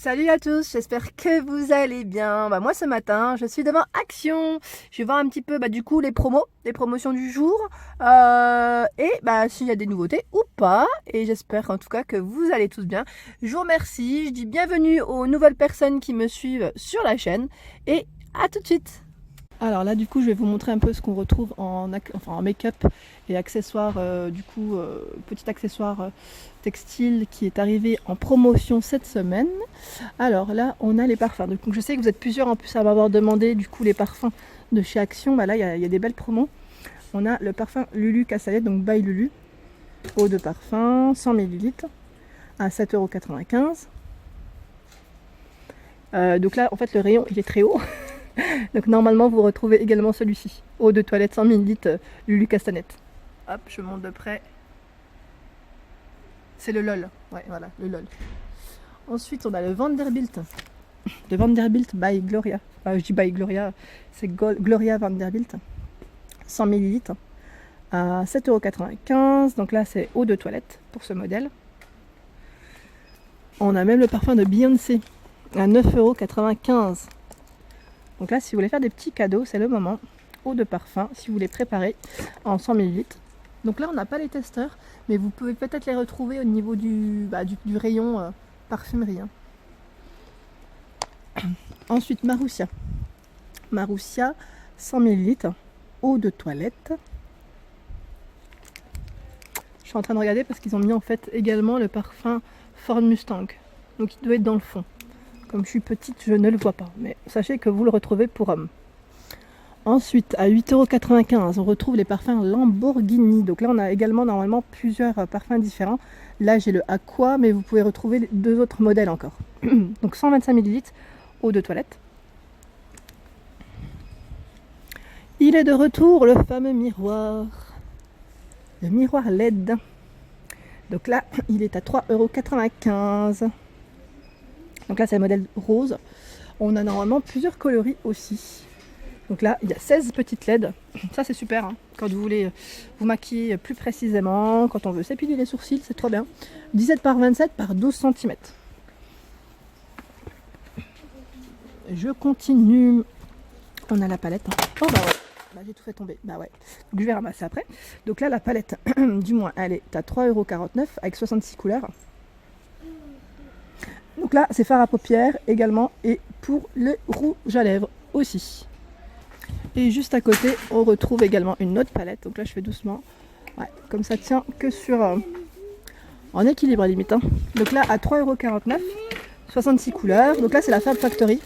Salut à tous, j'espère que vous allez bien. Moi ce matin, je suis devant Action. Je vais voir un petit peu du coup les promotions du jour et s'il y a des nouveautés ou pas. Et j'espère en tout cas que vous allez tous bien. Je vous remercie, je dis bienvenue aux nouvelles personnes qui me suivent sur la chaîne et à tout de suite. Alors là du coup je vais vous montrer un peu ce qu'on retrouve en make-up et accessoires, petit accessoire textile qui est arrivé en promotion cette semaine. Alors là on a les parfums, donc je sais que vous êtes plusieurs en plus à m'avoir demandé du coup les parfums de chez Action. Là il y a des belles promos. On a le parfum Lulu Cassalette, donc by Lulu, eau de parfum 100 ml à 7,95 €. Donc là en fait le rayon il est très haut. Donc normalement vous retrouvez également celui-ci, eau de toilette 100 ml Lulu Castanette. Hop, je monte de près. C'est le LOL, ouais voilà, le LOL. Ensuite on a le Vanderbilt, de Vanderbilt by Gloria. Je dis by Gloria, c'est Gloria Vanderbilt, 100 ml à 7,95 €. Donc là c'est eau de toilette pour ce modèle. On a même le parfum de Beyoncé à 9,95 €. Donc là, si vous voulez faire des petits cadeaux, c'est le moment. Eau de parfum, si vous voulez préparer en 100 ml. Donc là, on n'a pas les testeurs, mais vous pouvez peut-être les retrouver au niveau du rayon parfumerie. Ensuite, Marussia. Marussia, 100 ml, eau de toilette. Je suis en train de regarder parce qu'ils ont mis en fait également le parfum Ford Mustang. Donc il doit être dans le fond. Comme je suis petite, je ne le vois pas, mais sachez que vous le retrouvez pour homme. Ensuite, à 8,95 €, on retrouve les parfums Lamborghini. Donc là, on a également normalement plusieurs parfums différents. Là, j'ai le Aqua, mais vous pouvez retrouver les deux autres modèles encore. Donc 125 ml, eau de toilette. Il est de retour, le fameux miroir. Le miroir LED. Donc là, il est à 3,95 €. Donc là c'est le modèle rose. On a normalement plusieurs coloris aussi. Donc là il y a 16 petites LED. Ça c'est super quand vous voulez vous maquiller plus précisément, quand on veut s'épiler les sourcils, c'est trop bien. 17 par 27 par 12 cm. Je continue. On a la palette. Oh bah ouais, j'ai tout fait tomber. Bah ouais. Donc je vais ramasser après. Donc là la palette, du moins elle est à 3,49 € avec 66 couleurs. Donc là, c'est fard à paupières également et pour le rouge à lèvres aussi. Et juste à côté, on retrouve également une autre palette. Donc là, je fais doucement. Ouais, comme ça tient que sur... en équilibre à limite. Donc là, à 3,49 €, 66 couleurs. Donc là, c'est la Fab Factory.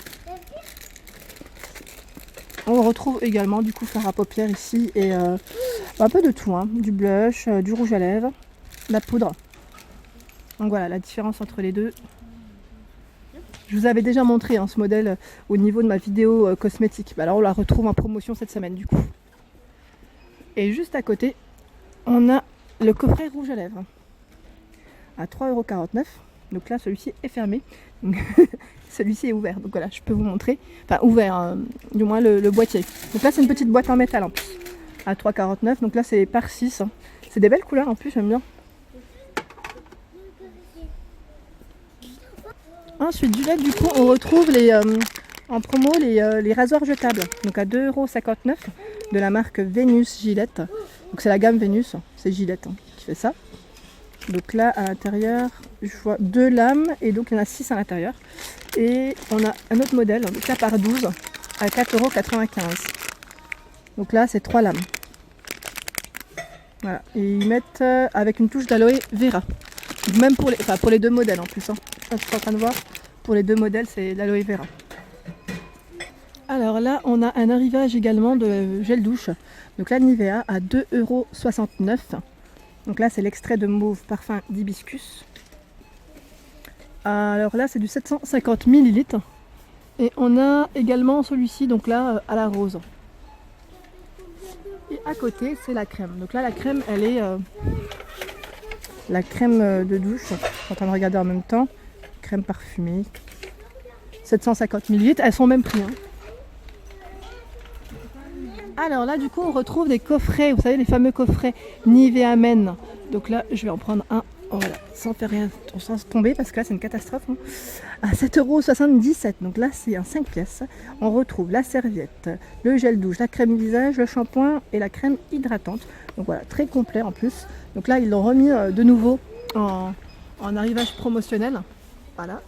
On retrouve également du coup fard à paupières ici et un peu de tout. Du blush, du rouge à lèvres, la poudre. Donc voilà, la différence entre les deux. Je vous avais déjà montré ce modèle au niveau de ma vidéo cosmétique. Alors on la retrouve en promotion cette semaine du coup. Et juste à côté, on a le coffret rouge à lèvres à 3,49 €. Donc là, celui-ci est fermé. Celui-ci est ouvert. Donc voilà, je peux vous montrer. Enfin, ouvert, du moins le boîtier. Donc là, c'est une petite boîte en métal en plus. À 3,49 €. Donc là, c'est par 6. C'est des belles couleurs en plus, j'aime bien. Ensuite, du coup, on retrouve en promo les rasoirs jetables. Donc à 2,59 € de la marque Venus Gillette. Donc c'est la gamme Venus, c'est Gillette qui fait ça. Donc là, à l'intérieur, je vois 2 lames et donc il y en a 6 à l'intérieur. Et on a un autre modèle, donc là par 12 à 4,95 €. Donc là, c'est 3 lames. Voilà. Et ils mettent avec une touche d'aloe vera. Même pour les deux modèles en plus. Je suis en train de voir, pour les deux modèles c'est l'aloe vera. Alors là on a un arrivage également de gel douche. Donc là Nivea à 2,69 €. Donc là c'est l'extrait de mauve parfum d'hibiscus. Alors là c'est du 750 ml. Et on a également celui-ci donc là à la rose. Et à côté c'est la crème. Donc là la crème elle est... la crème de douche, je suis en train de regarder en même temps, crème parfumée, 750 ml, elles sont au même prix. Alors là du coup on retrouve des coffrets, vous savez les fameux coffrets Nivea Men. Donc là je vais en prendre un Voilà, sans faire rien, sans tomber parce que là c'est une catastrophe. Hein. À 7,77 €. Donc là c'est un 5 pièces. On retrouve la serviette, le gel douche, la crème visage, le shampoing et la crème hydratante. Donc voilà, très complet en plus. Donc là ils l'ont remis de nouveau en arrivage promotionnel. Voilà.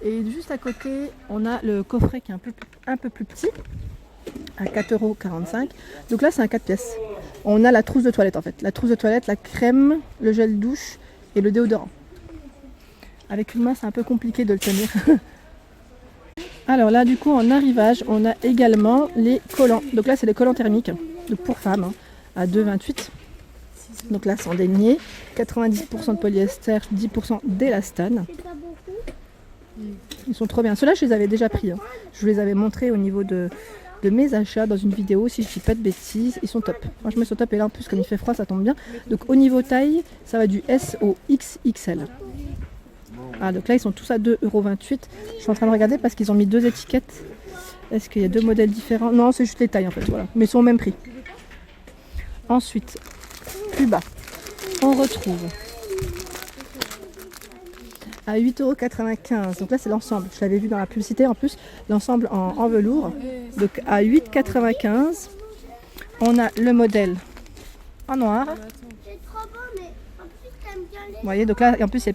Et juste à côté on a le coffret qui est un peu plus petit. À 4,45 €. Donc là c'est un 4 pièces. On a la trousse de toilette en fait. La trousse de toilette, la crème, le gel douche et le déodorant. Avec une main c'est un peu compliqué de le tenir. Alors là du coup en arrivage on a également les collants. Donc là c'est les collants thermiques donc pour femmes hein, à 2,28 €. Donc là sans dénier, 90% de polyester, 10% d'élastane. Ils sont trop bien. Ceux-là je les avais déjà pris. Hein. Je vous les avais montrés au niveau de mes achats dans une vidéo, si je dis pas de bêtises, ils sont top. Franchement ils sont top et là en plus comme il fait froid ça tombe bien. Donc au niveau taille, ça va du S au XXL. Ah donc là ils sont tous à 2,28 €. Je suis en train de regarder parce qu'ils ont mis 2 étiquettes. Est-ce qu'il y a 2 modèles différents? Non c'est juste les tailles en fait, voilà. Mais ils sont au même prix. Ensuite, plus bas, on retrouve à 8,95 €. Donc là c'est l'ensemble. Je l'avais vu dans la publicité en plus, l'ensemble en velours. Donc à 8,95 €, on a le modèle en noir. Vous voyez, donc là en plus il y a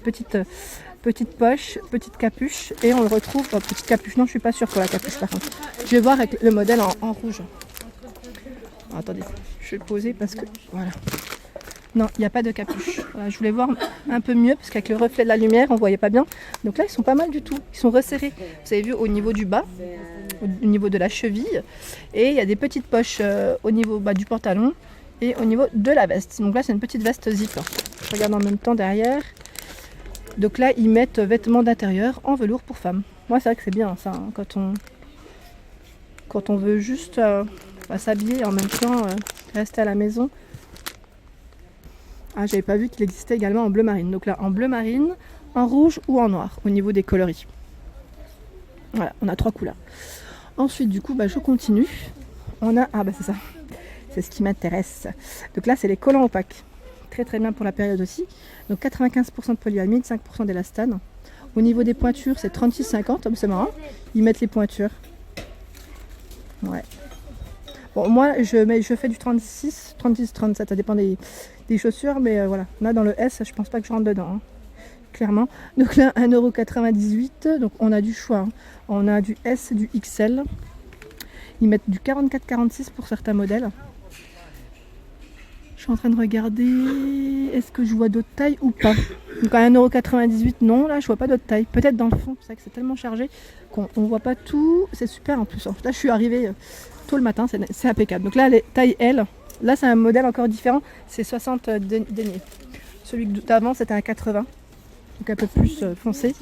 petite poche, petite capuche et on le retrouve. Oh, petite capuche, non je suis pas sûre pour la capuche par contre. Je vais voir avec le modèle en rouge. Oh, attendez, je vais le poser parce que voilà. Non, il n'y a pas de capuche. Voilà, je voulais voir un peu mieux parce qu'avec le reflet de la lumière, on ne voyait pas bien. Donc là, ils sont pas mal du tout. Ils sont resserrés. Vous avez vu au niveau du bas, au niveau de la cheville. Et il y a des petites poches au niveau du pantalon et au niveau de la veste. Donc là, c'est une petite veste zip. Je regarde en même temps derrière. Donc là, ils mettent vêtements d'intérieur en velours pour femmes. Moi, c'est vrai que c'est bien ça, hein, quand on veut juste s'habiller et en même temps rester à la maison. Ah, j'avais pas vu qu'il existait également en bleu marine. Donc là, en bleu marine, en rouge ou en noir au niveau des coloris. Voilà, on a 3 couleurs. Ensuite, du coup, je continue. On a, c'est ça, c'est ce qui m'intéresse. Donc là, c'est les collants opaques. Très très bien pour la période aussi. Donc 95% de polyamide, 5% d'élastane. Au niveau des pointures, c'est 36,50. C'est marrant. Ils mettent les pointures. Ouais. Bon, moi, je fais du 36, 37. Ça dépend des chaussures, mais voilà. Là, dans le S, je pense pas que je rentre dedans. Hein. Clairement. Donc là, 1,98 €. Donc on a du choix. Hein. On a du S, du XL. Ils mettent du 44,46 pour certains modèles. Je suis en train de regarder. Est-ce que je vois d'autres tailles ou pas? Donc à 1,98 €, non, là je vois pas d'autres tailles. Peut-être dans le fond, c'est vrai que c'est tellement chargé qu'on voit pas tout. C'est super en plus. Là je suis arrivée tôt le matin, c'est impeccable. Donc là les tailles L, là c'est un modèle encore différent, c'est 60 deniers. Celui d'avant c'était un 80, donc un peu plus foncé.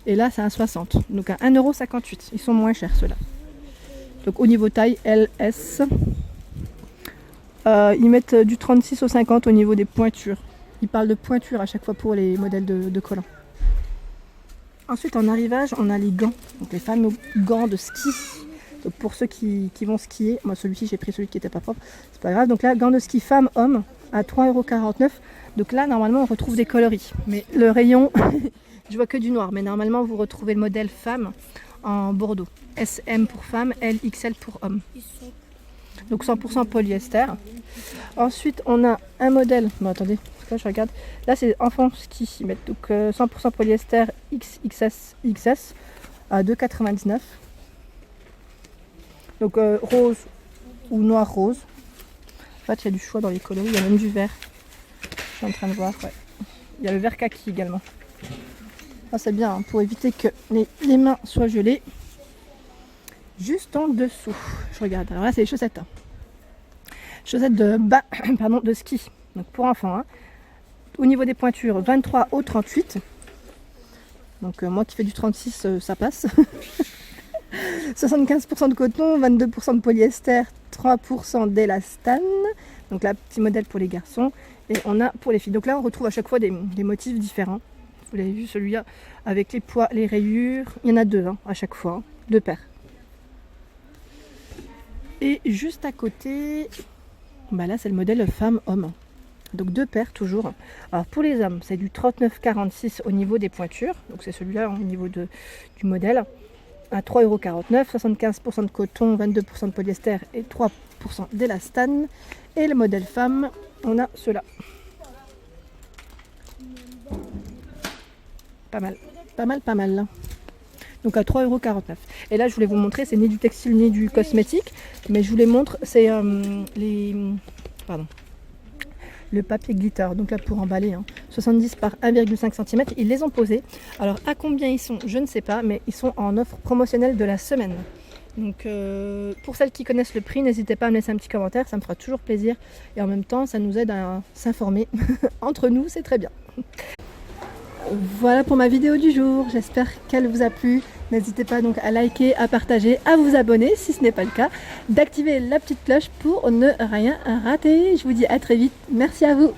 Et là c'est un 60, donc à 1,58 €. Ils sont moins chers ceux-là. Donc au niveau taille L, S. Ils mettent du 36 au 50 au niveau des pointures. Ils parlent de pointures à chaque fois pour les modèles de collants. Ensuite en arrivage on a les gants, donc les fameux gants de ski. Donc pour ceux qui vont skier, moi celui-ci j'ai pris celui qui n'était pas propre, c'est pas grave. Donc là gants de ski femmes, hommes à 3,49 €. Donc là normalement on retrouve des coloris. Mais le rayon, je vois que du noir, mais normalement vous retrouvez le modèle femme en bordeaux. SM pour femmes, L, XL pour hommes. Donc 100% polyester. Ensuite on a un modèle, attendez, là je regarde, là c'est enfant ski, ils mettent donc 100% polyester XS à 2,99 €. Donc rose ou noir rose. En fait il y a du choix dans les coloris, il y a même du vert. Je suis en train de voir, ouais. Il y a le vert kaki également. Ça c'est bien hein, pour éviter que les mains soient gelées. Juste en dessous, je regarde. Alors là, c'est les chaussettes. Hein. Chaussettes de bas, pardon, de ski. Donc pour enfants. Hein. Au niveau des pointures, 23 au 38. Donc moi qui fais du 36, ça passe. 75% de coton, 22% de polyester, 3% d'élastane. Donc là, petit modèle pour les garçons. Et on a pour les filles. Donc là, on retrouve à chaque fois des motifs différents. Vous l'avez vu, celui-là avec les poids, les rayures. Il y en a 2 hein, à chaque fois. 2 paires. Et juste à côté, là c'est le modèle femme-homme. Donc 2 paires toujours. Alors pour les hommes, c'est du 39,46 au niveau des pointures. Donc c'est celui-là au niveau du modèle. À 3,49 €, 75% de coton, 22% de polyester et 3% d'élastane. Et le modèle femme, on a ceux-là. Pas mal, pas mal, pas mal. Donc à 3,49 €. Et là, je voulais vous montrer, c'est ni du textile ni du cosmétique, mais je vous les montre, c'est le papier glitter, donc là pour emballer, 70 par 1,5 cm, ils les ont posés. Alors à combien ils sont, je ne sais pas, mais ils sont en offre promotionnelle de la semaine. Donc pour celles qui connaissent le prix, n'hésitez pas à me laisser un petit commentaire, ça me fera toujours plaisir. Et en même temps, ça nous aide à s'informer. Entre nous, c'est très bien. Voilà pour ma vidéo du jour, j'espère qu'elle vous a plu. N'hésitez pas donc à liker, à partager, à vous abonner si ce n'est pas le cas, d'activer la petite cloche pour ne rien rater. Je vous dis à très vite, merci à vous.